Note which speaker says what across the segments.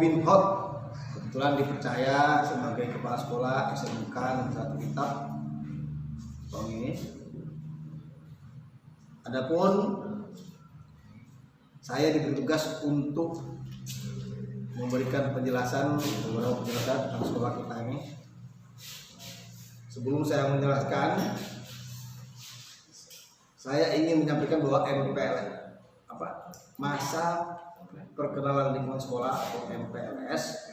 Speaker 1: Robin Hood. Kebetulan dipercaya sebagai kepala sekolah SMK Negeri 1 Kintab tahun ini. Adapun saya diberi tugas untuk memberikan beberapa penjelasan tentang sekolah kita ini. Sebelum saya menjelaskan, saya ingin menyampaikan bahwa MPLS masa perkenalan lingkungan sekolah atau MPLS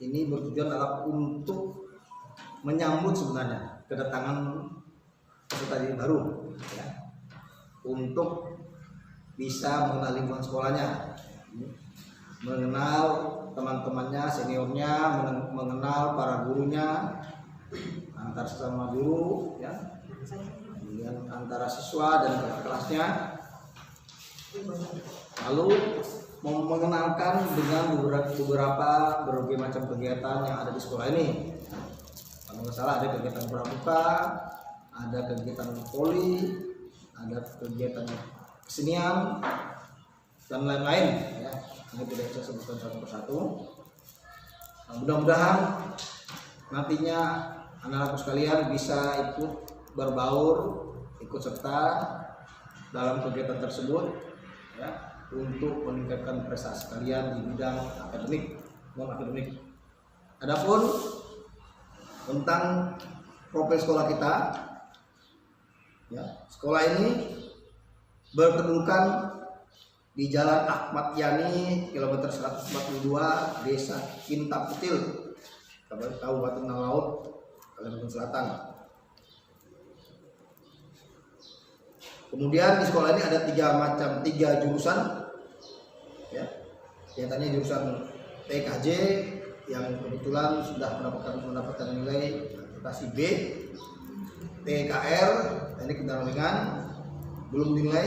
Speaker 1: ini bertujuan adalah untuk menyambut sebenarnya kedatangan peserta didik baru, ya, untuk bisa mengenal lingkungan sekolahnya, mengenal teman-temannya, seniornya, mengenal para gurunya, antar sesama guru, ya, kemudian antara siswa dan kakak kelasnya, lalu mengenalkan dengan berbagai macam kegiatan yang ada di sekolah ini. Kalau nggak salah ada kegiatan pramuka, ada kegiatan poli, ada kegiatan kesenian dan lain-lain, ya. Ini tidak bisa sebutkan satu persatu. Nah, mudah-mudahan nantinya anak-anakku sekalian bisa ikut berbaur, ikut serta dalam kegiatan tersebut, ya, untuk meningkatkan prestasi kalian di bidang akademik, non akademik. Adapun tentang profil sekolah kita, ya, sekolah ini berkedudukan di Jalan Ahmad Yani, kilometer 142, Desa Kintab Kutil, Kabupaten Talaut, Kalimantan Selatan. Kemudian di sekolah ini ada tiga jurusan, ya. Yang tadinya jurusan TKJ yang kebetulan sudah mendapatkan nilai akreditasi B, TKR teknik kendaraan ringan belum dinilai,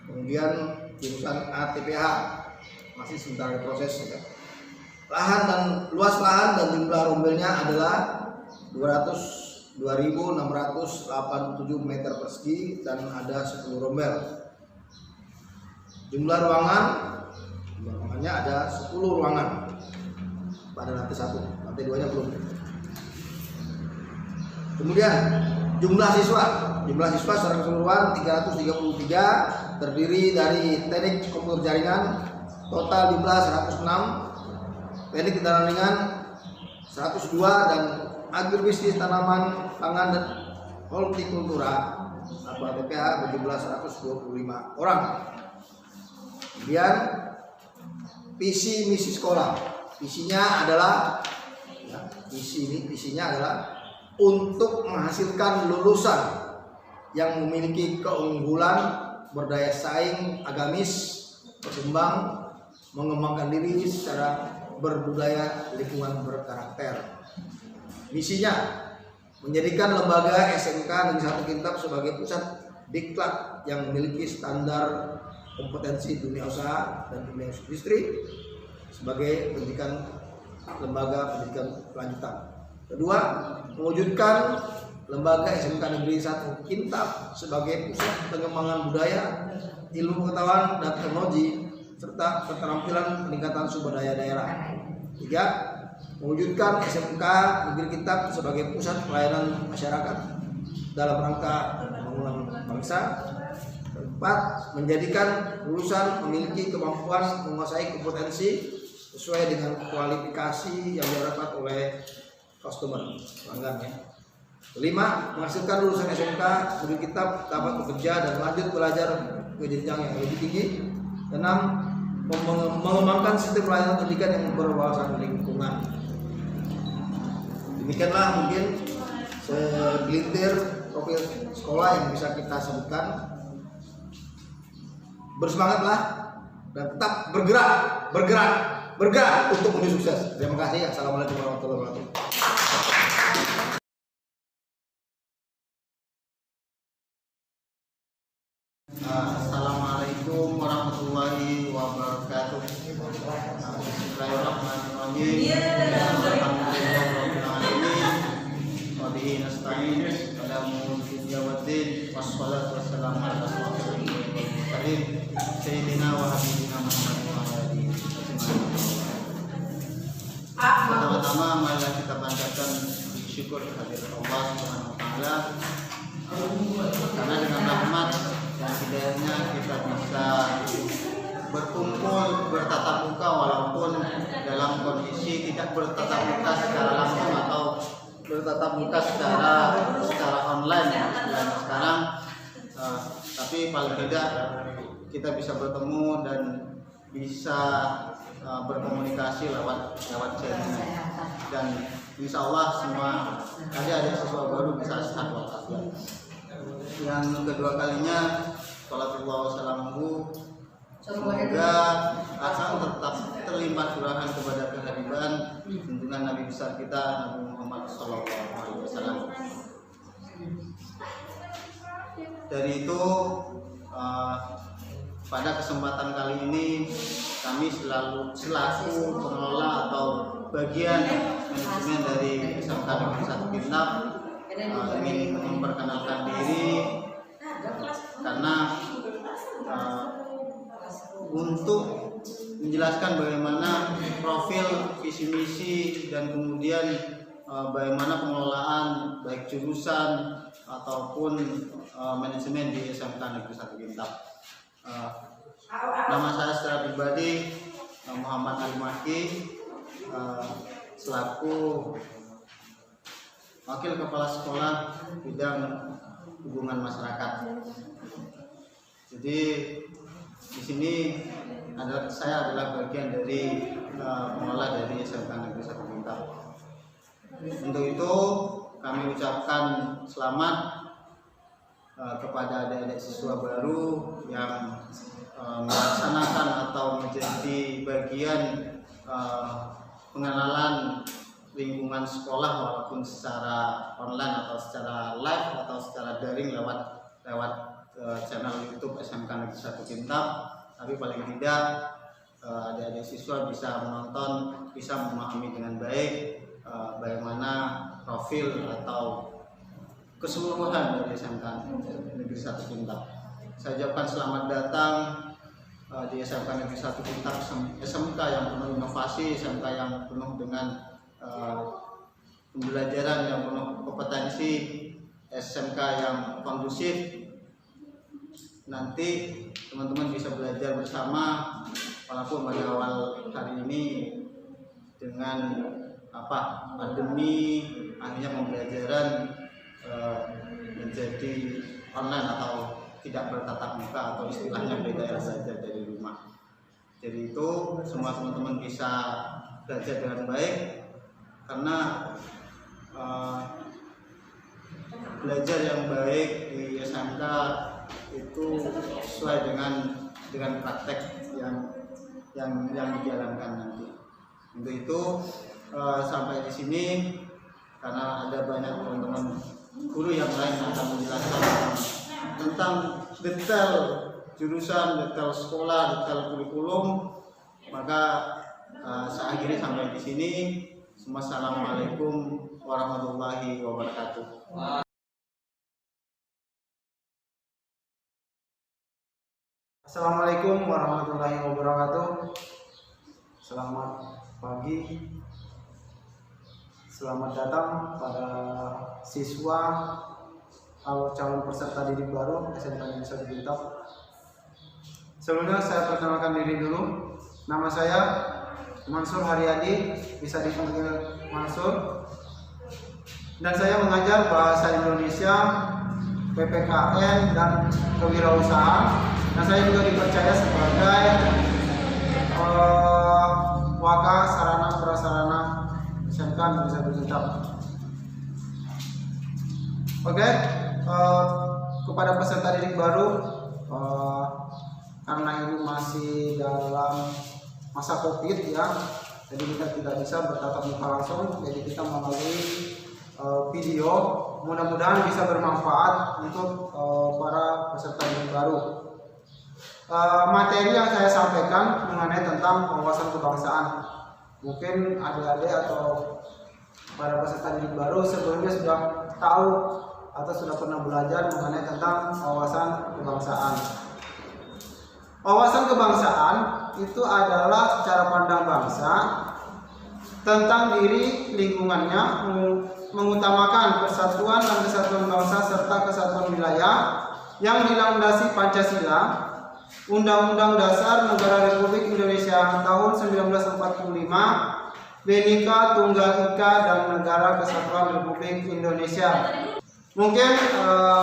Speaker 1: kemudian jurusan ATPH masih sebentar proses, ya. Luas lahan dan jumlah rombelnya adalah 2.687 meter persegi dan ada 10 rombel. Jumlah ruangannya ada 10 ruangan pada lantai 1, lantai 2-nya belum. Kemudian jumlah siswa secara keseluruhan 333, terdiri dari teknik komputer jaringan total jumlah 106, teknik kendaraan ringan 102, dan agribisnis tanaman pangan dan hortikultura atau ATPH berjumlah 125 orang. Kemudian visi misi sekolah, visinya adalah, ya, visinya adalah untuk menghasilkan lulusan yang memiliki keunggulan, berdaya saing agamis, berkembang, mengembangkan diri secara berbudaya, lingkungan berkarakter. Misinya menjadikan lembaga SMK Negeri 1 Kintab sebagai pusat diklat yang memiliki standar kompetensi dunia usaha dan dunia industri sebagai lembaga pendidikan lanjutan. Kedua, mewujudkan lembaga SMK Negeri 1 Kintab sebagai pusat pengembangan budaya, ilmu pengetahuan dan teknologi serta keterampilan peningkatan sumber daya daerah. Tiga, mewujudkan SMK Negeri Kintab sebagai pusat pelayanan masyarakat dalam rangka pembangunan bangsa. Keempat, menjadikan lulusan memiliki kemampuan menguasai kompetensi sesuai dengan kualifikasi yang diharapkan oleh customer, pelanggan, ya. Kelima, menghasilkan lulusan SMK Negeri Kintab dapat bekerja dan lanjut belajar ke jenjang yang lebih tinggi. Keenam, mengembangkan sistem pelayanan pendidikan yang berwawasan lingkungan. Demikianlah mungkin segelintir profil sekolah yang bisa kita sebutkan. Bersemangatlah dan tetap bergerak untuk menuju sukses. Terima kasih. Assalamualaikum warahmatullahi wabarakatuh.
Speaker 2: Assalamualaikum warahmatullahi wabarakatuh. Bismillahirrahmanirrahim. Wabihi nasta'in ala umuri dunya waddin wassalatu wassalamu ala asyrofil mursalin sayyidina wa habibina Muhammad wa ala alihi wa sahbihi. pertama marilah kita panjatkan syukur kehadirat Allah Subhanahu wa taala, karena dengan rahmat dan hidayahnya kita bisa berkumpul bertatap muka walaupun dalam kondisi tidak bertatap muka secara langsung atau bertatap muka secara online ya sekarang, tapi paling tidak kita bisa bertemu dan bisa berkomunikasi lewat jaringan, dan insya Allah semua adik-adik siswa baru bisa sehat walafiat. Yang kedua kalinya, sholatullah wassalamuhu, semoga akan tetap terlimpah curahan kepada kehadiran junjungan Nabi besar kita Nabi Muhammad SAW. Dari itu pada kesempatan kali ini kami selaku pengelola atau bagian manajemen dari SMK Negeri 1 Kintab ingin memperkenalkan diri, karena untuk menjelaskan bagaimana profil visi misi dan kemudian bagaimana pengelolaan baik jurusan ataupun manajemen di SMK Negeri 1 Kintab. Nama saya secara pribadi Muhammad Ali Maki, selaku Wakil Kepala Sekolah Bidang Hubungan Masyarakat. Jadi di sini saya adalah bagian dari pengelola dari SMK Negeri 1 Kintab. Untuk itu kami ucapkan selamat kepada adik-adik siswa baru yang melaksanakan atau menjadi bagian pengenalan lingkungan sekolah walaupun secara online atau secara live atau secara daring lewat channel YouTube SMK Negeri 1 Kintab. Tapi paling tidak adik-adik siswa bisa menonton, bisa memahami dengan baik bagaimana profil atau keseluruhan dari SMK Negeri 1 Kintab. Saya ucapkan selamat datang di SMK Negeri 1 Kintab, SMK yang penuh inovasi, SMK yang penuh dengan pembelajaran yang penuh kompetensi, SMK yang kondusif. Nanti teman-teman bisa belajar bersama, walaupun pada awal hari ini dengan pandemi, akhirnya pembelajaran menjadi online atau tidak bertatap muka atau istilahnya belajar saja dari rumah. Jadi itu semua teman-teman bisa belajar dengan baik, karena belajar yang baik di SMK itu sesuai dengan praktek yang dijalankan nanti. Untuk itu sampai di sini, karena ada banyak teman-teman guru yang lain yang akan menjelaskan tentang detail jurusan, detail sekolah, detail kurikulum, maka saya akhiri sampai di sini. Assalamualaikum warahmatullahi wabarakatuh.
Speaker 3: Assalamualaikum warahmatullahi wabarakatuh. Selamat pagi. Selamat datang pada siswa atau calon peserta didik baru SMK Negeri 1 Kintab. Sebelumnya saya perkenalkan diri dulu. Nama saya Mansur Haryadi, bisa dipanggil Mansur. Dan saya mengajar bahasa Indonesia, PPKN dan kewirausahaan. Dan saya juga dipercaya sebagai Waka Sarana Prasarana SMK Negeri 1 Kintab. Oke, kepada peserta didik baru, karena ini masih dalam masa COVID ya, jadi kita tidak bisa bertatap muka langsung, jadi kita melalui video. Mudah-mudahan bisa bermanfaat untuk para peserta didik baru. Materi yang saya sampaikan mengenai tentang wawasan kebangsaan. Mungkin adik-adik atau para peserta didik baru sebelumnya sudah tahu atau sudah pernah belajar mengenai tentang wawasan kebangsaan. Wawasan kebangsaan itu adalah cara pandang bangsa tentang diri lingkungannya, mengutamakan persatuan dan kesatuan bangsa serta kesatuan wilayah yang dilandasi Pancasila, Undang-Undang Dasar Negara Republik Indonesia tahun 1945, Bhinneka Tunggal Ika, dan Negara Kesatuan Republik Indonesia. Mungkin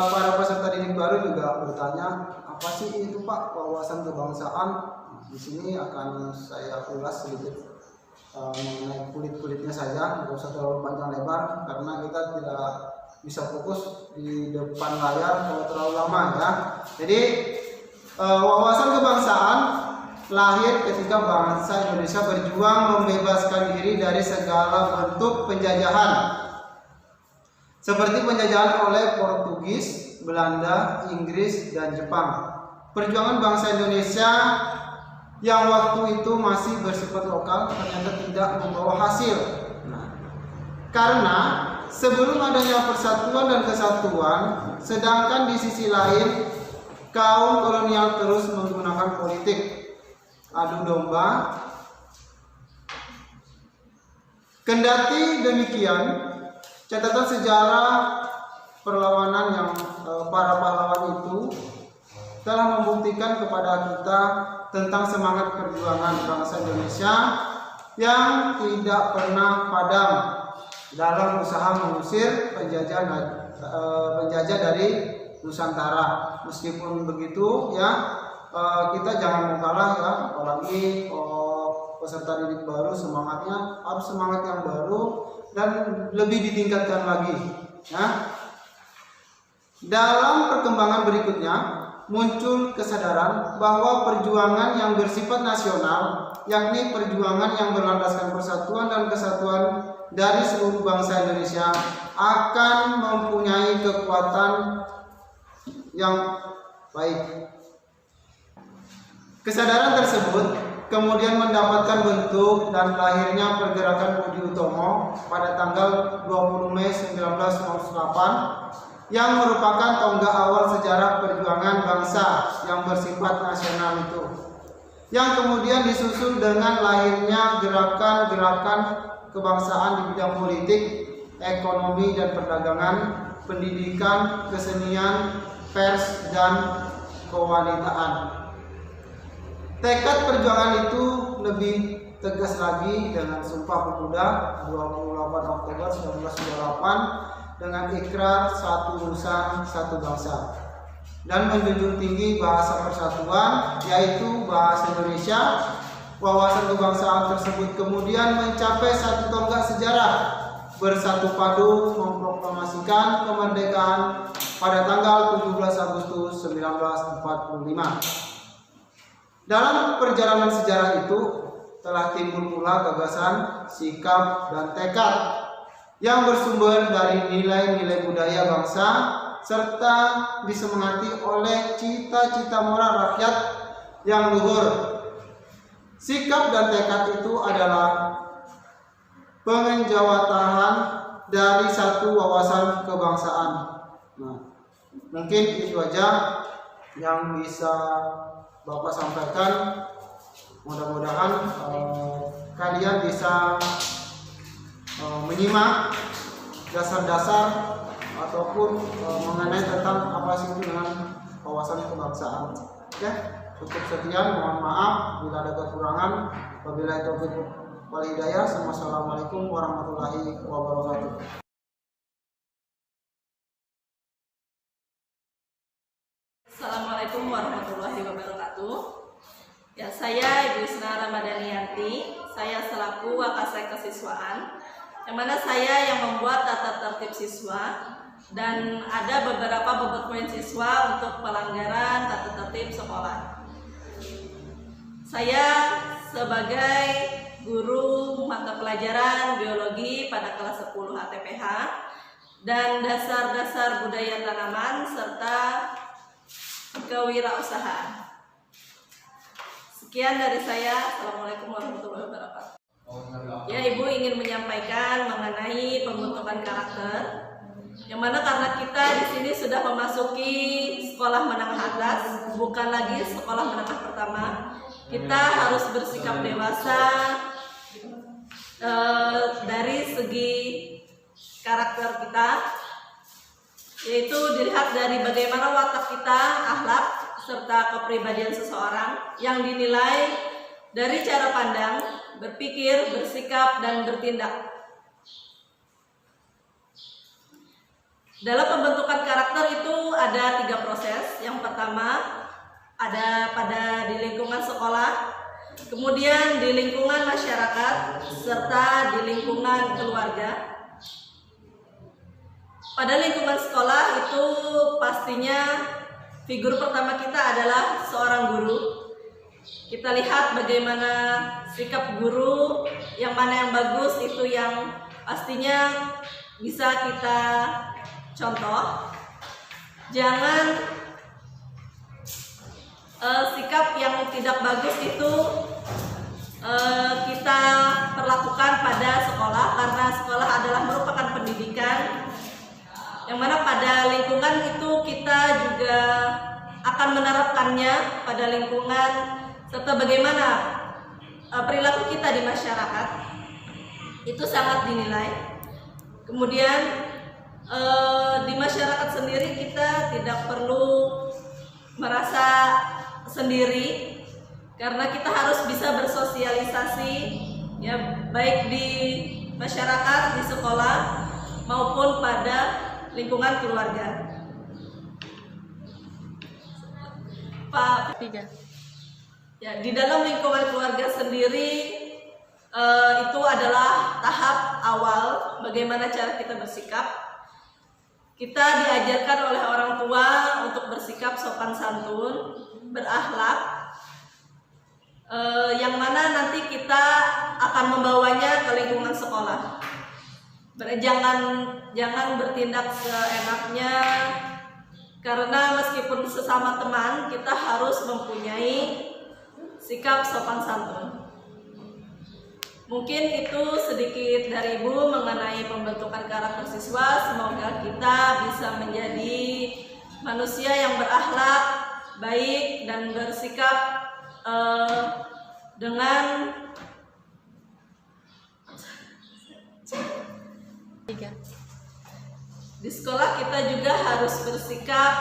Speaker 3: para peserta didik baru juga bertanya, apa sih itu Pak wawasan kebangsaan? Di sini akan saya ulas sedikit mengenai kulit-kulitnya saja, nggak usah terlalu panjang lebar karena kita tidak bisa fokus di depan layar kalau terlalu lama ya. Jadi wawasan kebangsaan lahir ketika bangsa Indonesia berjuang membebaskan diri dari segala bentuk penjajahan, seperti penjajahan oleh Portugis, Belanda, Inggris, dan Jepang. Perjuangan bangsa Indonesia yang waktu itu masih bersifat lokal ternyata tidak membawa hasil. Karena sebelum adanya persatuan dan kesatuan, sedangkan di sisi lain kaum kolonial terus menggunakan politik adu domba. Kendati demikian, catatan sejarah perlawanan yang para pahlawan itu telah membuktikan kepada kita tentang semangat perjuangan bangsa Indonesia yang tidak pernah padam dalam usaha mengusir penjajah dari Nusantara. Meskipun begitu ya, kita jangan mau kalah ya, apalagi peserta didik baru semangatnya harus semangat yang baru dan lebih ditingkatkan lagi ya. Dalam perkembangan berikutnya muncul kesadaran bahwa perjuangan yang bersifat nasional, yakni perjuangan yang berlandaskan persatuan dan kesatuan dari seluruh bangsa Indonesia, akan mempunyai kekuatan yang baik. Kesadaran tersebut kemudian mendapatkan bentuk dan lahirnya pergerakan Budi Utomo pada tanggal 20 Mei 1908 yang merupakan tonggak awal sejarah perjuangan bangsa yang bersifat nasional itu, yang kemudian disusul dengan lahirnya gerakan-gerakan kebangsaan di bidang politik, ekonomi dan perdagangan, pendidikan, kesenian, pers, dan kewanitaan. Tekad perjuangan itu lebih tegas lagi dengan Sumpah Pemuda 28 Oktober 1928 dengan ikrar satu nusa satu bangsa dan menjunjung tinggi bahasa persatuan yaitu bahasa Indonesia. Wawasan kebangsaan tersebut kemudian mencapai satu tonggak sejarah, bersatu padu memproklamasikan kemerdekaan pada tanggal 17 Agustus 1945. Dalam perjalanan sejarah itu telah timbul pula gagasan, sikap, dan tekad yang bersumber dari nilai-nilai budaya bangsa serta disemangati oleh cita-cita moral rakyat yang luhur. Sikap dan tekad itu adalah pengenjawatahan dari satu wawasan kebangsaan. Nah, mungkin itu aja yang bisa Bapak sampaikan. Mudah-mudahan kalian bisa menyimak dasar-dasar ataupun mengenai tentang apa sih itu dengan wawasan kebangsaan. Oke, cukup sekian. Mohon maaf bila ada kekurangan. Wabillahi taufiq wal hidayah. Wassalamualaikum warahmatullahi wabarakatuh.
Speaker 4: Assalamualaikum warahmatullahi wabarakatuh. Ya, saya Ibu Isna Ramadhaniyanti. Saya selaku Wakasek Kesiswaan, yang mana saya yang membuat tata tertib siswa dan ada beberapa bobot poin siswa untuk pelanggaran tata tertib sekolah. Saya sebagai guru mata pelajaran biologi pada kelas 10 HTPH dan dasar-dasar budaya tanaman serta kewirausahaan. Sekian dari saya. Assalamualaikum warahmatullahi wabarakatuh. Ya, Ibu ingin menyampaikan mengenai pembentukan karakter, yang mana karena kita di sini sudah memasuki sekolah menengah atas, bukan lagi sekolah menengah pertama, kita harus bersikap dewasa dari segi karakter kita, yaitu dilihat dari bagaimana watak kita, akhlak, serta kepribadian seseorang yang dinilai dari cara pandang, berpikir, bersikap, dan bertindak. Dalam pembentukan karakter itu ada 3 proses. Yang pertama ada pada di lingkungan sekolah, kemudian di lingkungan masyarakat, serta di lingkungan keluarga. Pada lingkungan sekolah itu pastinya figur pertama kita adalah seorang guru. Kita lihat bagaimana sikap guru, yang mana yang bagus itu yang pastinya bisa kita contoh. Jangan sikap yang tidak bagus itu kita perlakukan pada sekolah, karena sekolah adalah merupakan pendidikan yang mana pada lingkungan itu kita juga akan menerapkannya pada lingkungan, serta bagaimana perilaku kita di masyarakat itu sangat dinilai. Kemudian di masyarakat sendiri kita tidak perlu merasa sendiri, karena kita harus bisa bersosialisasi, ya, baik di masyarakat, di sekolah, maupun pada lingkungan keluarga. Pak, ya, di dalam lingkungan keluarga sendiri itu adalah tahap awal bagaimana cara kita bersikap. Kita diajarkan oleh orang tua untuk bersikap sopan santun, berakhlak, yang mana nanti kita akan membawanya ke lingkungan sekolah. Jangan bertindak seenaknya, karena meskipun sesama teman kita harus mempunyai sikap sopan santun. Mungkin itu sedikit dari Ibu mengenai pembentukan karakter siswa. Semoga kita bisa menjadi manusia yang berakhlak baik dan bersikap dengan di sekolah kita juga harus bersikap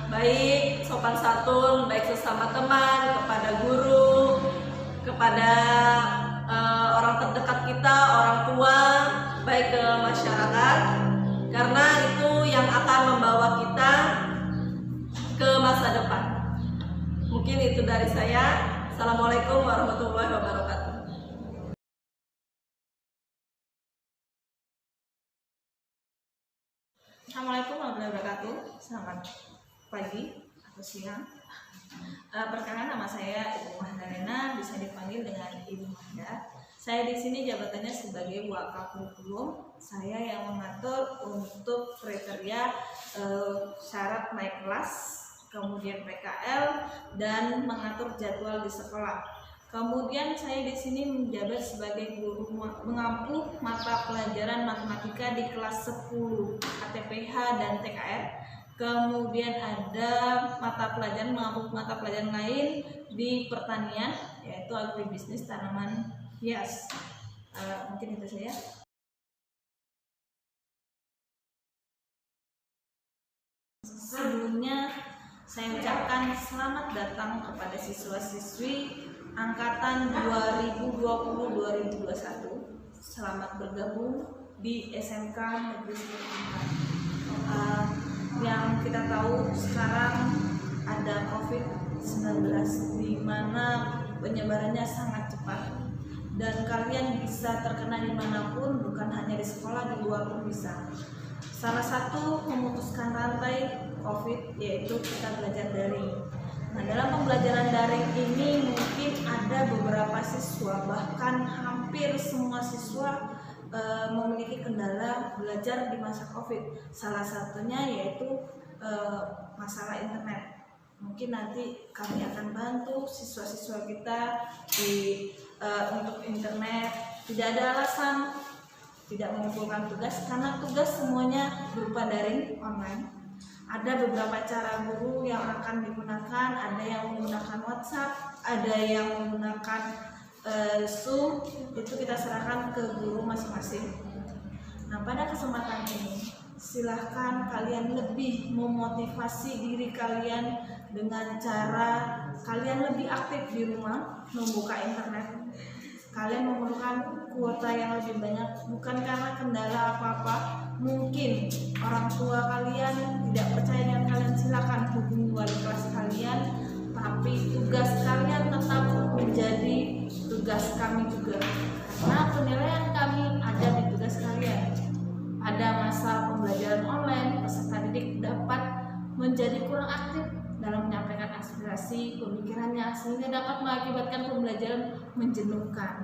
Speaker 4: baik, sopan santun, baik sesama teman, kepada guru, kepada orang terdekat kita, orang tua, baik ke masyarakat, karena itu yang akan membawa kita ke masa depan. Mungkin itu dari saya. Assalamualaikum warahmatullahi wabarakatuh.
Speaker 5: Assalamualaikum warahmatullahi wabarakatuh. Selamat pagi atau siang. Perkenalkan, nama saya Ibu Mahdalena, bisa dipanggil dengan Ibu Mahda. Saya di sini jabatannya sebagai Wakakurikulum. Saya yang mengatur untuk kriteria syarat naik kelas, kemudian PKL, dan mengatur jadwal di sekolah. Kemudian saya di sini menjabat sebagai guru mengampu mata pelajaran matematika di kelas 10 KTPH dan TKR. Kemudian ada mengampu mata pelajaran lain di pertanian, yaitu agribisnis tanaman hias. Mungkin itu saja. Sebelumnya saya ucapkan selamat datang kepada siswa-siswi angkatan 2020-2021. Selamat bergabung di SMK Negeri 4. Yang kita tahu sekarang ada COVID-19, di mana penyebarannya sangat cepat, dan kalian bisa terkena dimanapun, bukan hanya di sekolah, di luar pun bisa. Salah satu memutuskan rantai COVID yaitu kita belajar daring. Nah, dalam pembelajaran daring ini mungkin ada beberapa siswa, bahkan hampir semua siswa memiliki kendala belajar di masa COVID. Salah satunya yaitu masalah internet. Mungkin nanti kami akan bantu siswa-siswa kita untuk internet. Tidak ada alasan tidak mengumpulkan tugas, karena tugas semuanya berupa daring online. Ada beberapa cara guru yang akan digunakan, ada yang menggunakan WhatsApp, ada yang menggunakan lesu itu kita serahkan ke guru masing-masing. Nah, pada kesempatan ini silahkan kalian lebih memotivasi diri kalian dengan cara kalian lebih aktif di rumah membuka internet. Kalian memerlukan kuota yang lebih banyak bukan karena kendala apa-apa. Mungkin orang tua kalian tidak percaya dengan kalian, silakan hubungi wali kelas kalian, tapi tugas kalian tetap menjadi tugas kami juga, karena penilaian kami ada di tugas kalian. Pada masa pembelajaran online, peserta didik dapat menjadi kurang aktif dalam menyampaikan aspirasi pemikirannya, sehingga dapat mengakibatkan pembelajaran menjenuhkan.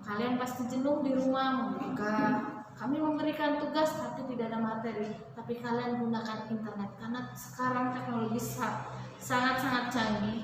Speaker 5: Kalian pasti jenuh di rumah membuka. Kami memberikan tugas tapi tidak ada materi, tapi kalian gunakan internet karena sekarang teknologi sangat-sangat canggih.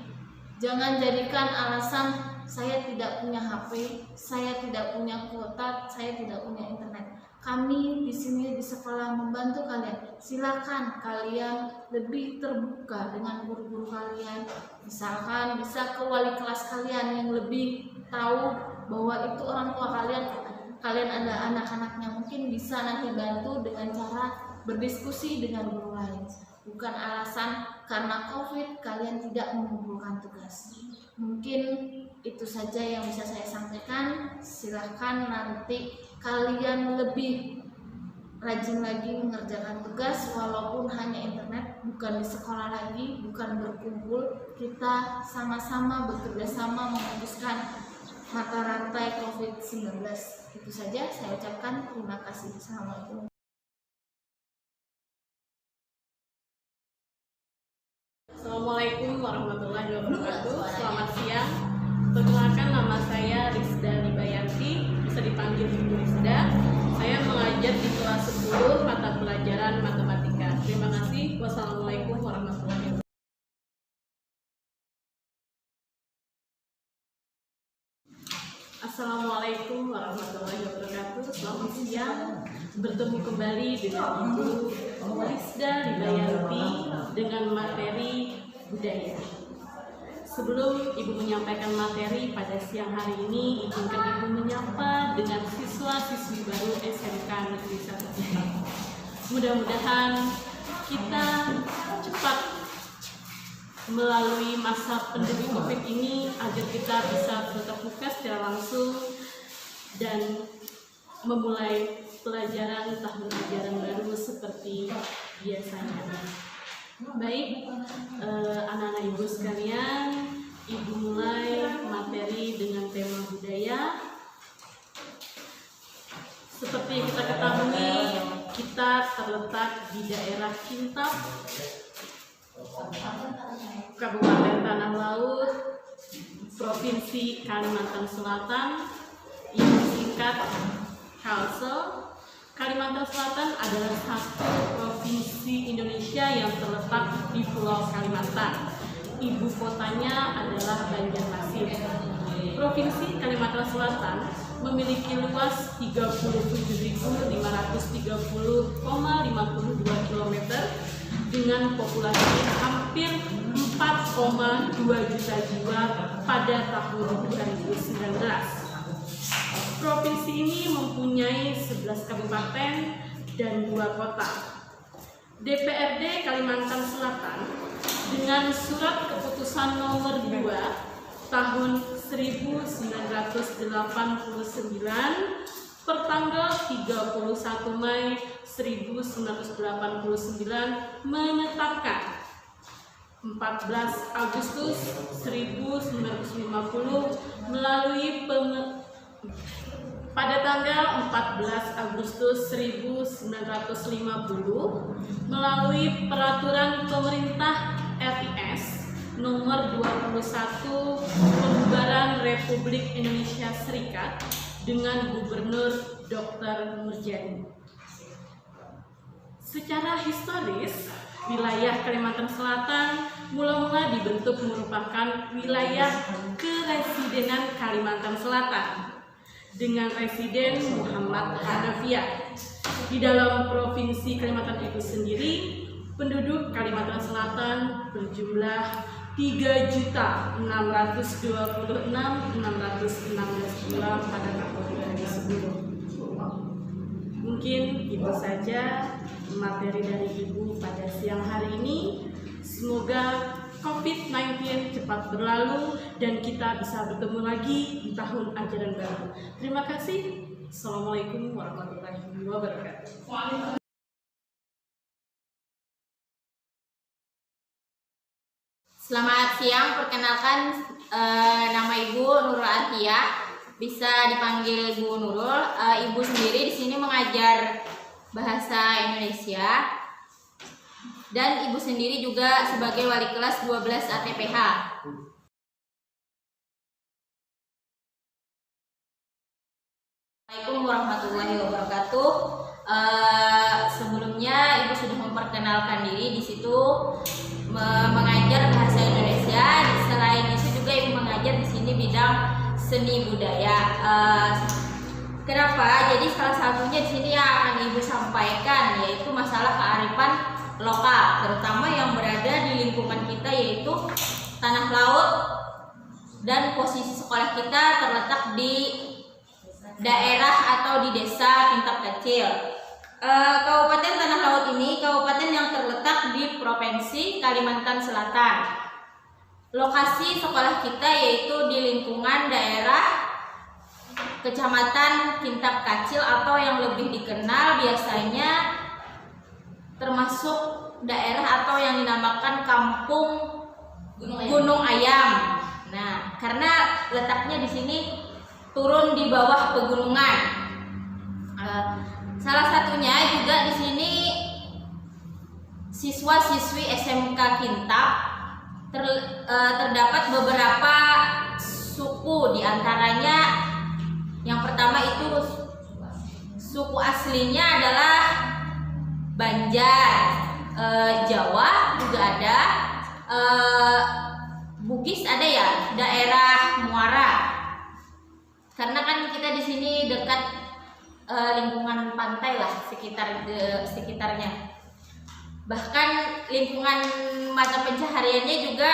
Speaker 5: Jangan jadikan alasan saya tidak punya HP, saya tidak punya kuota, saya tidak punya internet. Kami di sini di sekolah membantu kalian. Silakan kalian lebih terbuka dengan guru-guru kalian. Misalkan bisa ke wali kelas kalian yang lebih tahu bahwa itu orang tua kalian. Kalian ada anak-anaknya, mungkin bisa nanti bantu dengan cara berdiskusi dengan guru lain. Bukan alasan karena COVID kalian tidak mengumpulkan tugas. Mungkin itu saja yang bisa saya sampaikan. Silahkan nanti kalian lebih rajin lagi mengerjakan tugas, walaupun hanya internet, bukan di sekolah lagi, bukan berkumpul. Kita sama-sama bekerja sama memutuskan mata rantai COVID-19. Itu saja saya ucapkan terima kasih. Assalamualaikum.
Speaker 6: Assalamualaikum warahmatullahi wabarakatuh. Selamat siang. Perkenalkan, nama saya Rizda Libayanti, bisa dipanggil Ibu Rizda. Saya mengajar di kelas 10 mata pelajaran matematika. Terima kasih. Wassalamualaikum warahmatullahi wabarakatuh. Assalamualaikum warahmatullahi wabarakatuh. Selamat siang. Bertemu kembali dengan Ibu Rizda Libayanti dengan materi budaya. Sebelum Ibu menyampaikan materi pada siang hari ini, izinkan Ibu menyapa dengan siswa-siswi baru SMK Negeri 1. Mudah-mudahan kita cepat melalui masa pandemi COVID ini agar kita bisa bertatap muka secara langsung dan memulai pelajaran tahun ajaran baru seperti biasanya. Baik, anak-anak Ibu sekalian, Ibu mulai materi dengan tema budaya. Seperti yang kita ketahui, kita terletak di daerah Kintab, Kabupaten Tanah Laut, Provinsi Kalimantan Selatan, yang disingkat Kalsel. Kalimantan Selatan adalah satu provinsi Indonesia yang terletak di Pulau Kalimantan. Ibu kotanya adalah Banjarmasin. Provinsi Kalimantan Selatan memiliki luas 37.530,52 km dengan populasi hampir 4,2 juta jiwa pada tahun 2019. Provinsi ini mempunyai 11 kabupaten dan 2 kota. DPRD Kalimantan Selatan dengan surat keputusan nomor 2 tahun 1989 pertanggal 31 Mai 1989 menetapkan 14 Agustus 1950 pada tanggal 14 Agustus 1950 melalui peraturan pemerintah RIS nomor 21 Pembubaran Republik Indonesia Serikat dengan Gubernur Dr. Murjani. Secara historis, wilayah Kalimantan Selatan mula-mula dibentuk merupakan wilayah keresidenan Kalimantan Selatan dengan residen Muhammad Hanafiah. Di dalam provinsi Kalimantan itu sendiri, penduduk Kalimantan Selatan berjumlah 3.626.616 jiwa pada tahun 2010. Mungkin itu saja materi dari Ibu pada siang hari ini. Semoga COVID-19 cepat berlalu dan kita bisa bertemu lagi di tahun ajaran baru. Terima kasih. Assalamualaikum warahmatullahi wabarakatuh.
Speaker 7: Selamat siang, perkenalkan nama Ibu Nurul Atia, bisa dipanggil Bu Nurul. Ibu sendiri di sini mengajar bahasa Indonesia dan Ibu sendiri juga sebagai wali kelas 12 ATPH. Assalamualaikum warahmatullahi wabarakatuh. Sebelumnya Ibu sudah memperkenalkan diri di situ mengajar bahasa Indonesia. Selain itu juga Ibu mengajar di sini bidang seni budaya. Kenapa? Jadi salah satunya di sini yang akan Ibu sampaikan yaitu masalah kearifan lokal, terutama yang berada di lingkungan kita yaitu tanah laut, dan posisi sekolah kita terletak di daerah atau di desa Kintap Kecil. Kabupaten Tanah Laut ini kabupaten yang terletak di Provinsi Kalimantan Selatan. Lokasi sekolah kita yaitu di lingkungan daerah Kecamatan Kintap Kecil atau yang lebih dikenal biasanya termasuk daerah atau yang dinamakan Kampung Gunung Ayam. Nah, karena letaknya di sini turun di bawah pegunungan. Salah satunya juga di sini siswa-siswi SMK Kintap terdapat beberapa suku, diantaranya yang pertama itu suku aslinya adalah Banjar, Jawa juga ada, Bugis ada ya, daerah Muara. Karena kan kita di sini dekat lingkungan pantai lah sekitarnya. Bahkan lingkungan mata pencahariannya juga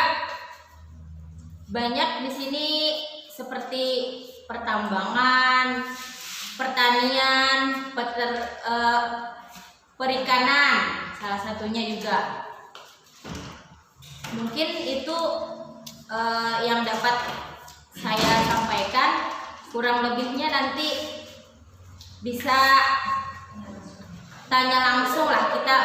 Speaker 7: banyak di sini seperti pertambangan, pertanian, perikanan salah satunya juga. Mungkin itu yang dapat saya sampaikan. Kurang lebihnya nanti bisa tanya langsung lah, kita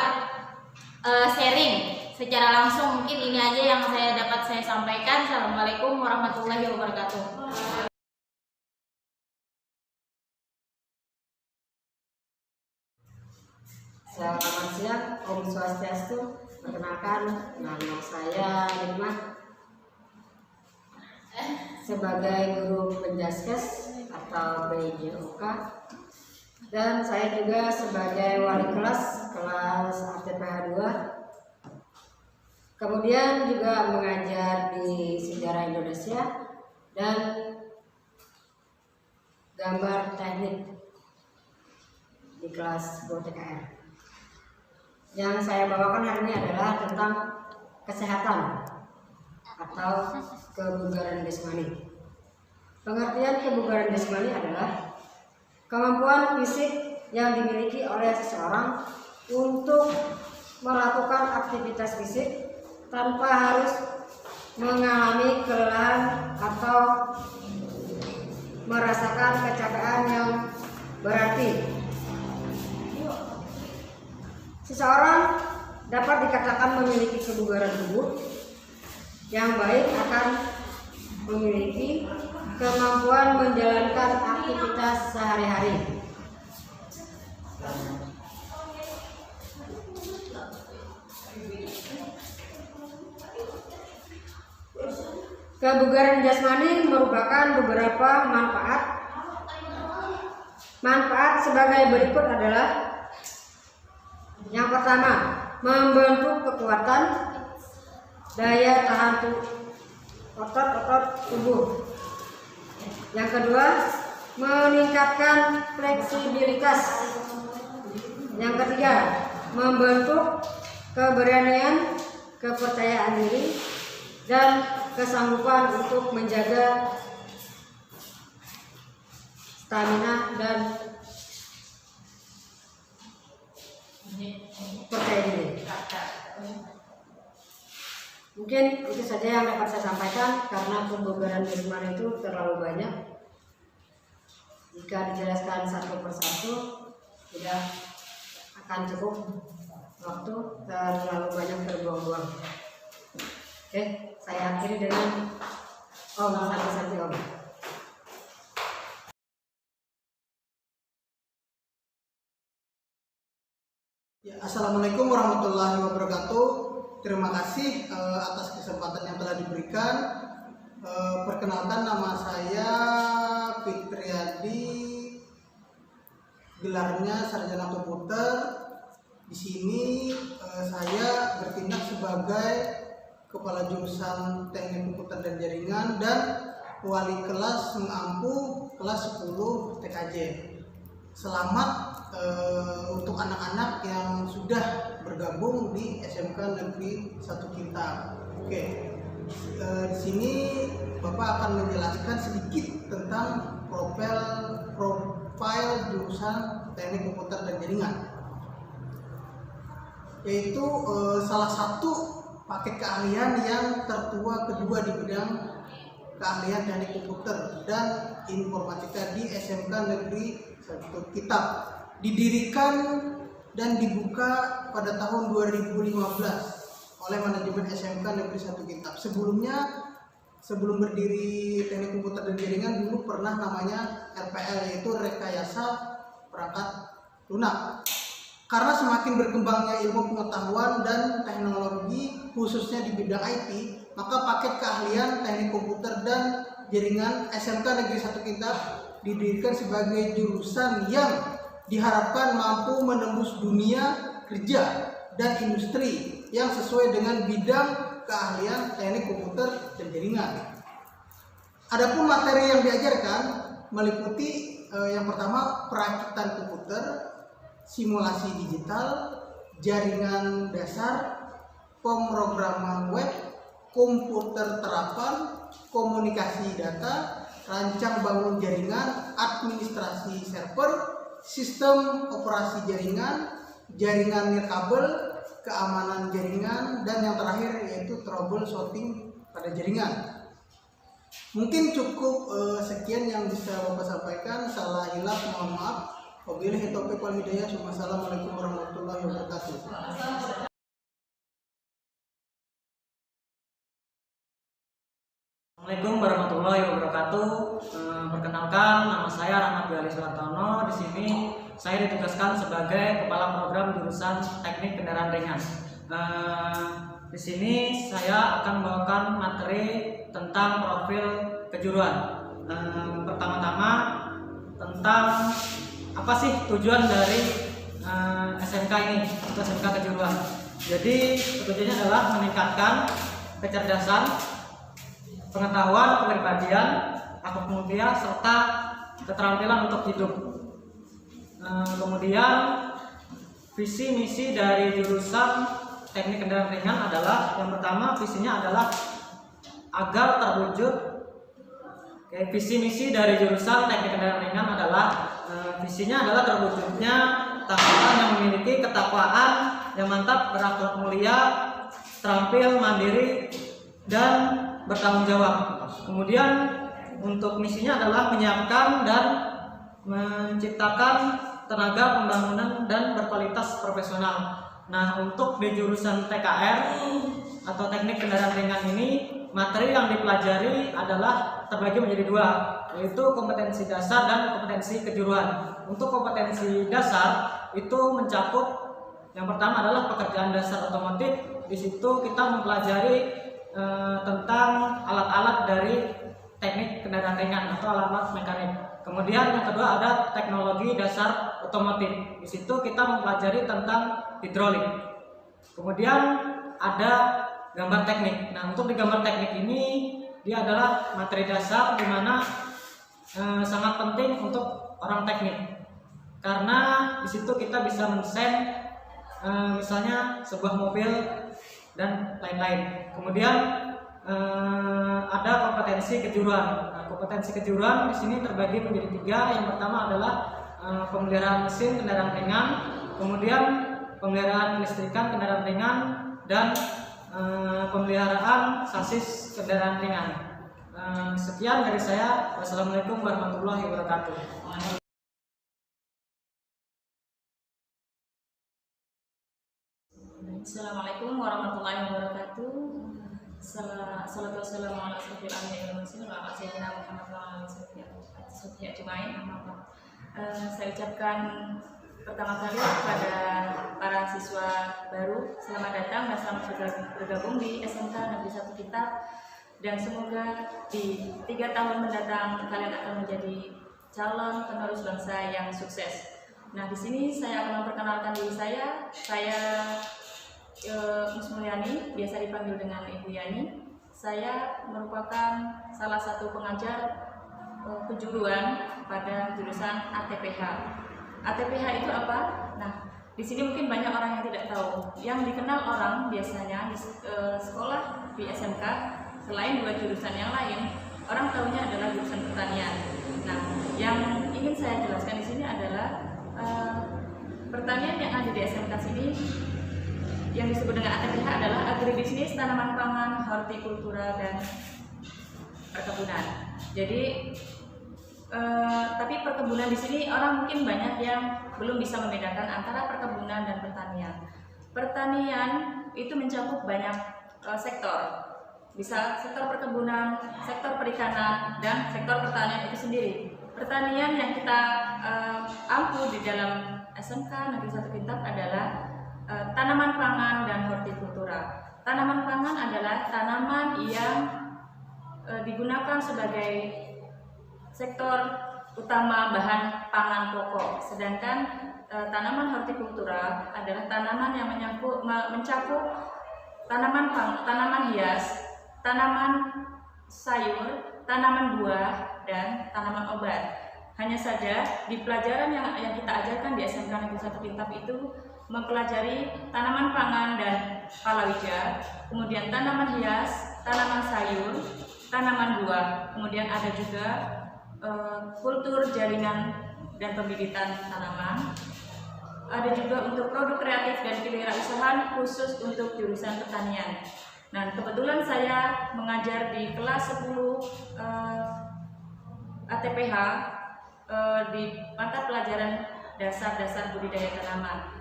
Speaker 7: sharing secara langsung. Mungkin ini aja yang dapat saya sampaikan. Assalamualaikum warahmatullahi wabarakatuh.
Speaker 8: Selamat siang, Om Swastiastu. Perkenalkan, nama saya Irma, sebagai guru penjaskes atau BJOK, dan saya juga sebagai wali kelas ATPH 2. Kemudian juga mengajar di sejarah Indonesia dan gambar teknik di kelas 2 TKR. Yang saya bawakan hari ini adalah tentang kesehatan atau kebugaran jasmani. Pengertian kebugaran jasmani adalah kemampuan fisik yang dimiliki oleh seseorang untuk melakukan aktivitas fisik tanpa harus mengalami kelelahan atau merasakan kecapean yang berarti. Seseorang dapat dikatakan memiliki kebugaran tubuh yang baik akan memiliki kemampuan menjalankan aktivitas sehari-hari. Kebugaran jasmani merupakan beberapa manfaat. Manfaat sebagai berikut adalah: yang pertama, membentuk kekuatan daya tahan otot-otot tubuh. Yang kedua, meningkatkan fleksibilitas. Yang ketiga, membentuk keberanian, kepercayaan diri. dan kesanggupan untuk menjaga stamina dan percaya diri. Mungkin itu saja yang dapat saya sampaikan karena pembebaran firman itu terlalu banyak. Jika dijelaskan satu persatu tidak akan cukup waktu, terlalu banyak terbuang-buang. Oke, saya akhiri dengan Om Santi Om.
Speaker 9: Ya, Assalamualaikum warahmatullahi wabarakatuh. Terima kasih atas kesempatan yang telah diberikan. Perkenalkan, nama saya Fitriadi, gelarnya sarjana komputer. Di sini saya bertindak sebagai kepala jurusan Teknik Komputer dan Jaringan dan wali kelas mengampu kelas 10 TKJ. Selamat untuk anak-anak yang sudah bergabung di SMK Negeri 1 Kintab. Oke, di sini Bapak akan menjelaskan sedikit tentang profil jurusan Teknik Komputer dan Jaringan, yaitu salah satu paket keahlian yang tertua kedua di bidang keahlian Teknik Komputer dan Informatika di SMK Negeri 1 Kintab. Didirikan dan dibuka pada tahun 2015 oleh manajemen SMK Negeri 1 Kintab. Sebelum berdiri Teknik Komputer dan Jaringan, dulu pernah namanya RPL, yaitu Rekayasa Perangkat Lunak. Karena semakin berkembangnya ilmu pengetahuan dan teknologi khususnya di bidang IT, maka paket keahlian Teknik Komputer dan Jaringan SMK Negeri 1 Kintab didirikan sebagai jurusan yang diharapkan mampu menembus dunia kerja dan industri yang sesuai dengan bidang keahlian Teknik Komputer dan Jaringan. Adapun materi yang diajarkan meliputi yang pertama perakitan komputer, simulasi digital, jaringan dasar, pemrograman web, komputer terapan, komunikasi data, rancang bangun jaringan, administrasi server, sistem operasi jaringan, jaringan nirkabel, keamanan jaringan, dan yang terakhir yaitu troubleshooting pada jaringan. Mungkin cukup sekian yang bisa Bapak sampaikan. Salah hilaf mohon maaf. Wabillahi taufiq wal hidayah. Wassalamualaikum warahmatullahi wabarakatuh.
Speaker 10: Assalamualaikum warahmatullahi wabarakatuh. Perkenalkan, nama saya Rahmat Gali Suartono. Di sini saya ditugaskan sebagai kepala program jurusan Teknik Kendaraan Ringan. Di sini saya akan membawakan materi tentang profil kejuruan. Pertama-tama tentang apa sih tujuan dari SMK ini, atau SMK kejuruan. Jadi tujuannya adalah meningkatkan kecerdasan, pengetahuan, kepribadian, akhlak mulia, serta keterampilan untuk hidup. Kemudian visi misi dari jurusan Teknik Kendaraan Ringan adalah, yang pertama visinya adalah agar terwujud. Visi misi dari jurusan Teknik Kendaraan Ringan adalah visinya adalah terwujudnya tahapan yang memiliki ketakwaan yang mantap, berakhlak mulia, terampil, mandiri, dan bertanggung jawab. Kemudian untuk misinya adalah menyiapkan dan menciptakan tenaga pembangunan dan berkualitas profesional. Nah, untuk di jurusan TKR atau Teknik Kendaraan Ringan ini, materi yang dipelajari adalah terbagi menjadi dua, yaitu kompetensi dasar dan kompetensi kejuruan. Untuk kompetensi dasar itu mencakup yang pertama adalah pekerjaan dasar otomotif. Di situ kita mempelajari tentang alat-alat dari teknik kendaraan ringan atau alat mekanik. Kemudian yang kedua ada teknologi dasar otomotif. Di situ kita mempelajari tentang hidrolik. Kemudian ada gambar teknik. Nah, untuk di gambar teknik ini dia adalah materi dasar di mana sangat penting untuk orang teknik. Karena di situ kita bisa men-desain misalnya sebuah mobil dan lain-lain. Kemudian ada kompetensi kejuruan. Nah, kompetensi kejuruan di sini terbagi menjadi 3. Yang pertama adalah pemeliharaan mesin kendaraan ringan, kemudian pemeliharaan listrikan kendaraan ringan, dan pemeliharaan sasis kendaraan ringan. Sekian dari saya. Wassalamualaikum warahmatullahi wabarakatuh.
Speaker 7: Assalamualaikum warahmatullahi wabarakatuh. Salatu wassalamu ala asyrofil anbiya'i wal mursalin wa ala sayyidina Muhammad wa ala alihi ajmain. Saya ucapkan pertama kali kepada para siswa baru, selamat datang dan selamat bergabung di SMK Negeri 1 Kintab, dan semoga di 3 tahun mendatang kalian akan menjadi calon penerus bangsa yang sukses. Nah, di sini saya akan memperkenalkan diri saya. Saya Mus Mulyani, biasa dipanggil dengan Ibu Yani. Saya merupakan salah satu pengajar kejuruan pada jurusan ATPH. ATPH itu apa? Nah, di sini mungkin banyak orang yang tidak tahu. Yang dikenal orang biasanya di sekolah di SMK, selain 2 jurusan yang lain, orang tahunya adalah jurusan pertanian. Nah, yang ingin saya jelaskan di sini adalah pertanian yang ada di SMK sini yang disebut dengan ATPH adalah agribisnis, tanaman pangan, hortikultura, dan perkebunan. Jadi, tapi perkebunan di sini orang mungkin banyak yang belum bisa membedakan antara perkebunan dan pertanian. Pertanian itu mencakup banyak sektor, bisa sektor perkebunan, sektor perikanan, dan sektor pertanian itu sendiri. Pertanian yang kita ampu di dalam SMK Negeri 1 Kintab adalah tanaman pangan dan hortikultura. Tanaman pangan adalah tanaman yang digunakan sebagai sektor utama bahan pangan pokok, sedangkan tanaman hortikultura adalah tanaman yang mencakup tanaman hias, tanaman sayur, tanaman buah, dan tanaman obat. Hanya saja di pelajaran yang kita ajarkan di SMK Negeri 1 Kintab itu mempelajari tanaman pangan dan palawija, kemudian tanaman hias, tanaman sayur, tanaman buah, kemudian ada juga kultur jaringan dan pembibitan tanaman. Ada juga untuk produk kreatif dan kewirausahaan khusus untuk jurusan pertanian. Nah, kebetulan saya mengajar di kelas 10 ATPH di mata pelajaran dasar-dasar budidaya tanaman.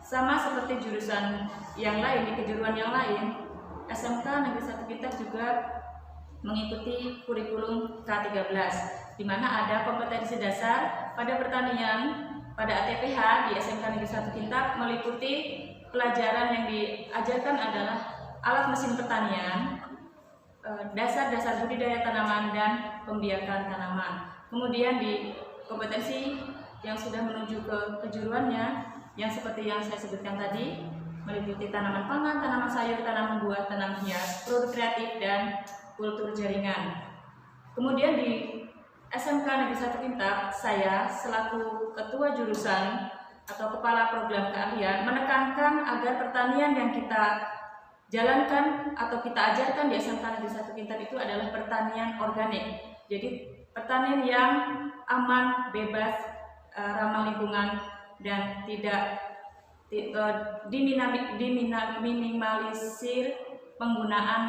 Speaker 7: Sama seperti jurusan yang lain, di kejuruan yang lain, SMK Negeri 1 Kintab juga mengikuti kurikulum K13, di mana ada kompetensi dasar pada pertanian. Pada ATPH di SMK Negeri 1 Kintab meliputi pelajaran yang diajarkan adalah alat mesin pertanian, dasar-dasar budidaya tanaman, dan pembiakan tanaman. Kemudian di kompetensi yang sudah menuju ke kejuruannya, yang seperti yang saya sebutkan tadi, meliputi tanaman pangan, tanaman sayur, tanaman buah, tanaman hias, produk kreatif, dan kultur jaringan. Kemudian di SMK Negeri 1 Kintab, saya selaku ketua jurusan atau kepala program keahlian menekankan agar pertanian yang kita jalankan atau kita ajarkan di SMK Negeri 1 Kintab itu adalah pertanian organik. Jadi pertanian yang aman, bebas, ramah lingkungan, dan tidak diminimalisir penggunaan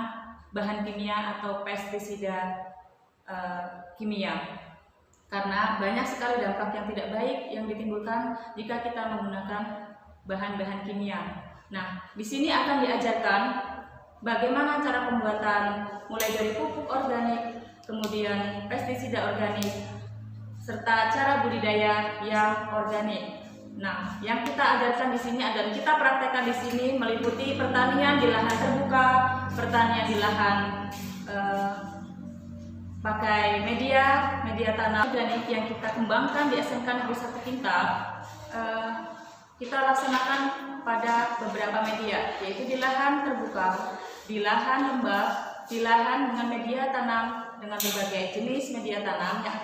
Speaker 7: bahan kimia atau pestisida kimia, karena banyak sekali dampak yang tidak baik yang ditimbulkan jika kita menggunakan bahan-bahan kimia. Nah, di sini akan diajarkan bagaimana cara pembuatan mulai dari pupuk organik, kemudian pestisida organik, serta cara budidaya yang organik. Nah, yang kita ajarkan di sini adalah kita praktekkan di sini meliputi pertanian di lahan terbuka, pertanian di lahan pakai media tanam organik yang kita kembangkan di SMK Negeri 1 Kintab. Kita laksanakan pada beberapa media, yaitu di lahan terbuka, di lahan lembab, di lahan dengan media tanam dengan berbagai jenis media tanam yang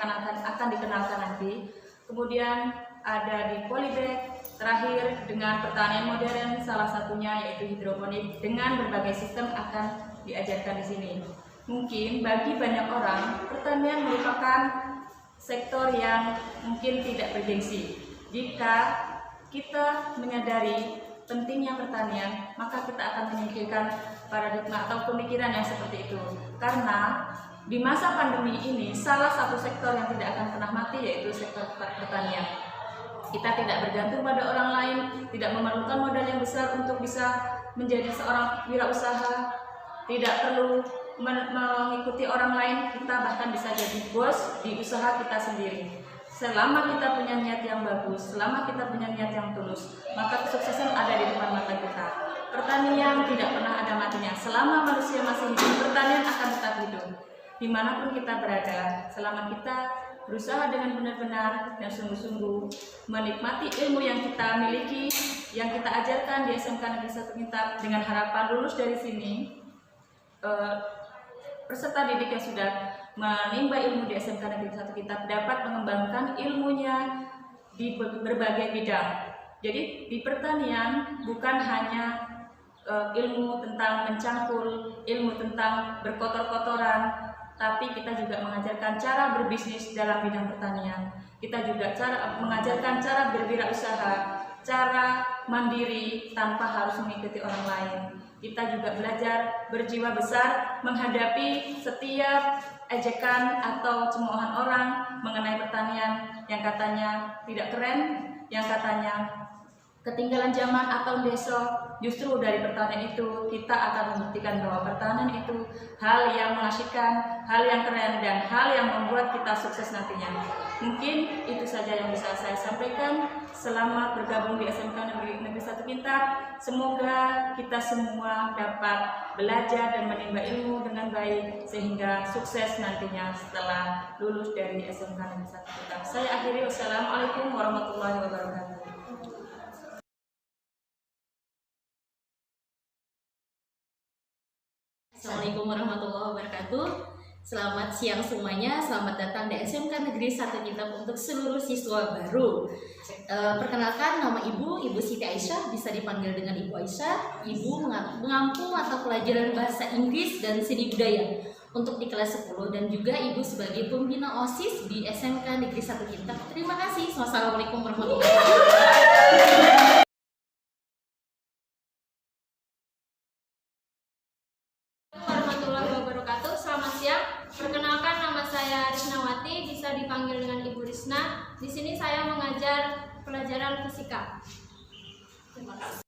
Speaker 7: akan dikenalkan nanti. Kemudian ada di polybag, terakhir dengan pertanian modern, salah satunya yaitu hidroponik dengan berbagai sistem akan
Speaker 4: diajarkan di sini. Mungkin bagi banyak orang, pertanian merupakan sektor yang mungkin tidak bergengsi. Jika kita menyadari pentingnya pertanian, maka kita akan menyingkirkan paradigma atau pemikiran yang seperti itu. Karena di masa pandemi ini, salah satu sektor yang tidak akan pernah mati yaitu sektor pertanian. Kita tidak bergantung pada orang lain, tidak memerlukan modal yang besar untuk bisa menjadi seorang wirausaha, tidak perlu mengikuti orang lain, kita bahkan bisa jadi bos di usaha kita sendiri. Selama kita punya niat yang bagus, selama kita punya niat yang tulus, maka kesuksesan ada di depan mata kita. Pertanian tidak pernah ada matinya. Selama manusia masih hidup, pertanian akan tetap hidup. Dimanapun kita berada, selama kita berusaha dengan benar-benar dan sungguh-sungguh menikmati ilmu yang kita miliki, yang kita ajarkan di SMK Negeri 1 Kintab, dengan harapan lulus dari sini, peserta didik yang sudah menimba ilmu di SMK Negeri 1 Kintab dapat mengembangkan ilmunya di berbagai bidang. Jadi di pertanian bukan hanya ilmu tentang mencangkul, ilmu tentang berkotor-kotoran, tapi kita juga mengajarkan cara berbisnis dalam bidang pertanian. Kita juga mengajarkan cara berwirausaha, cara mandiri tanpa harus mengikuti orang lain. Kita juga belajar berjiwa besar menghadapi setiap ejekan atau cemoohan orang mengenai pertanian yang katanya tidak keren, yang katanya ketinggalan zaman atau desa. Justru dari pertanian itu kita akan membuktikan bahwa pertanian itu hal yang mengasyikan, hal yang keren, dan hal yang membuat kita sukses nantinya. Mungkin itu saja yang bisa saya sampaikan. Selamat bergabung di SMK Negeri 1 Kintab. Semoga kita semua dapat belajar dan menimba ilmu dengan baik sehingga sukses nantinya setelah lulus dari SMK Negeri 1 Kintab. Saya akhiri, wassalamualaikum warahmatullahi wabarakatuh.
Speaker 7: Assalamualaikum warahmatullahi wabarakatuh. Selamat siang semuanya. Selamat datang di SMK Negeri 1 Kintab untuk seluruh siswa baru. Perkenalkan, nama Ibu Siti Aisyah, bisa dipanggil dengan Ibu Aisyah. Ibu mengampu mata pelajaran bahasa Inggris dan seni budaya untuk di kelas 10, dan juga Ibu sebagai pembina OSIS di SMK Negeri 1 Kintab. Terima kasih. Wassalamualaikum warahmatullahi wabarakatuh.
Speaker 11: Selamat siang. Perkenalkan, nama saya Risnawati, bisa dipanggil dengan Ibu Risna. Di sini saya mengajar pelajaran fisika. Terima kasih.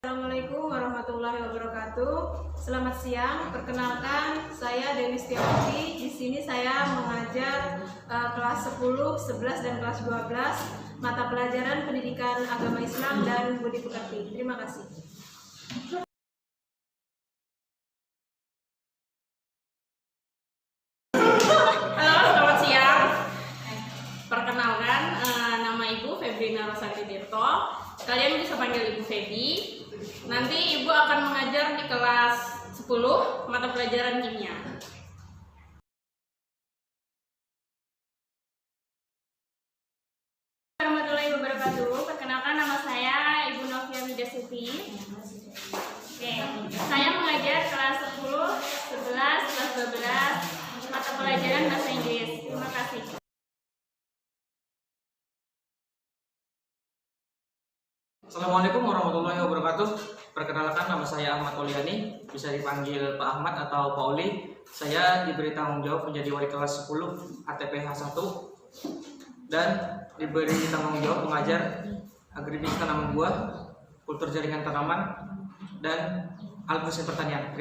Speaker 5: Assalamualaikum warahmatullahi wabarakatuh. Selamat siang. Perkenalkan, saya Denis Tiawati. Di sini saya mengajar kelas 10, 11 dan kelas 12 mata pelajaran Pendidikan Agama Islam dan Budi Pekerti. Terima kasih.
Speaker 6: Halo, selamat siang. Perkenalkan, nama Ibu Febrina Rosanti Tirto. Kalian bisa panggil Ibu Febi. Nanti Ibu akan mengajar di kelas 10 mata pelajaran kimia.
Speaker 11: Warahmatullahi wabarakatuh. Perkenalkan, nama saya Ibu Novia Widasuti. Oke, saya mengajar kelas 10, 11, kelas 12 mata pelajaran bahasa Inggris. Terima kasih.
Speaker 12: Assalamualaikum warahmatullahi wabarakatuh. Perkenalkan, nama saya Ahmad Oliani, bisa dipanggil Pak Ahmad atau Pak Oli. Saya diberi tanggung jawab menjadi wali kelas 10 ATPH 1 dan diberi tanggung jawab mengajar agribisnis tanaman buah, kultur jaringan tanaman, dan alat mesin pertanian.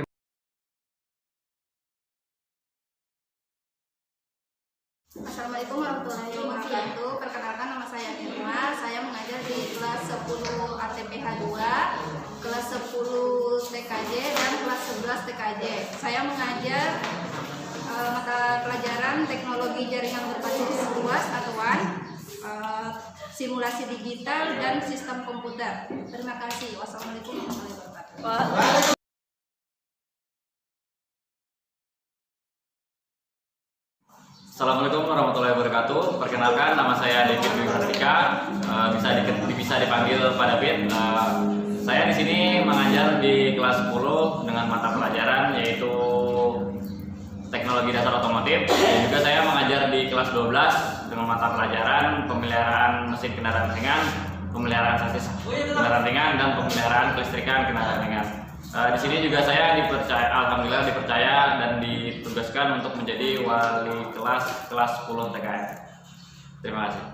Speaker 13: Assalamualaikum warahmatullahi wabarakatuh. Perkenalkan, nama saya Irma. Saya mengajar di kelas 10 ATPH 2, kelas 10 TKJ, dan kelas 11 TKJ. Saya mengajar mata pelajaran teknologi jaringan berbasis luas atau WAN, simulasi digital, dan sistem komputer. Terima kasih. Wassalamualaikum warahmatullahi wabarakatuh.
Speaker 14: Assalamualaikum warahmatullahi wabarakatuh. Perkenalkan, nama saya David Dwi Pratika, bisa dipanggil Pak David. Saya di sini mengajar di kelas 10 dengan mata pelajaran yaitu Teknologi Dasar Otomotif. Dan juga saya mengajar di kelas 12 dengan mata pelajaran Pemeliharaan Mesin Kendaraan Ringan, Pemeliharaan Sasis Kendaraan Ringan, dan Pemeliharaan Kelistrikan Kendaraan Ringan. Di sini juga saya alhamdulillah dipercaya dan ditugaskan untuk menjadi wali kelas 10 TKR. Terima kasih.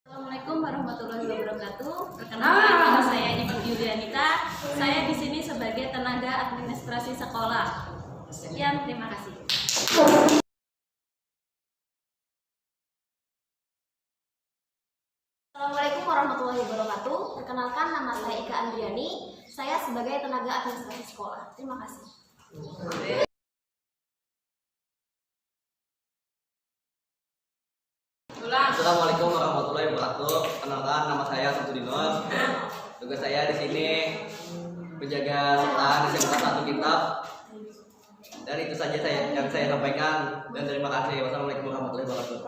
Speaker 15: Assalamualaikum warahmatullahi wabarakatuh. Perkenalkan, nama saya Ibu Yulianita. Saya di sini sebagai tenaga administrasi sekolah. Sekian, terima kasih.
Speaker 16: Assalamualaikum warahmatullahi wabarakatuh. Perkenalkan, nama saya Ika Andriani. Saya sebagai tenaga administrasi sekolah. Terima kasih.
Speaker 17: Assalamualaikum warahmatullahi wabarakatuh. Perkenalkan, nama saya Samsudinur. Tugas saya di sini menjaga setoran SMK 1 Kitab. Dan itu saja yang saya sampaikan. Dan terima kasih. Wassalamualaikum warahmatullahi wabarakatuh.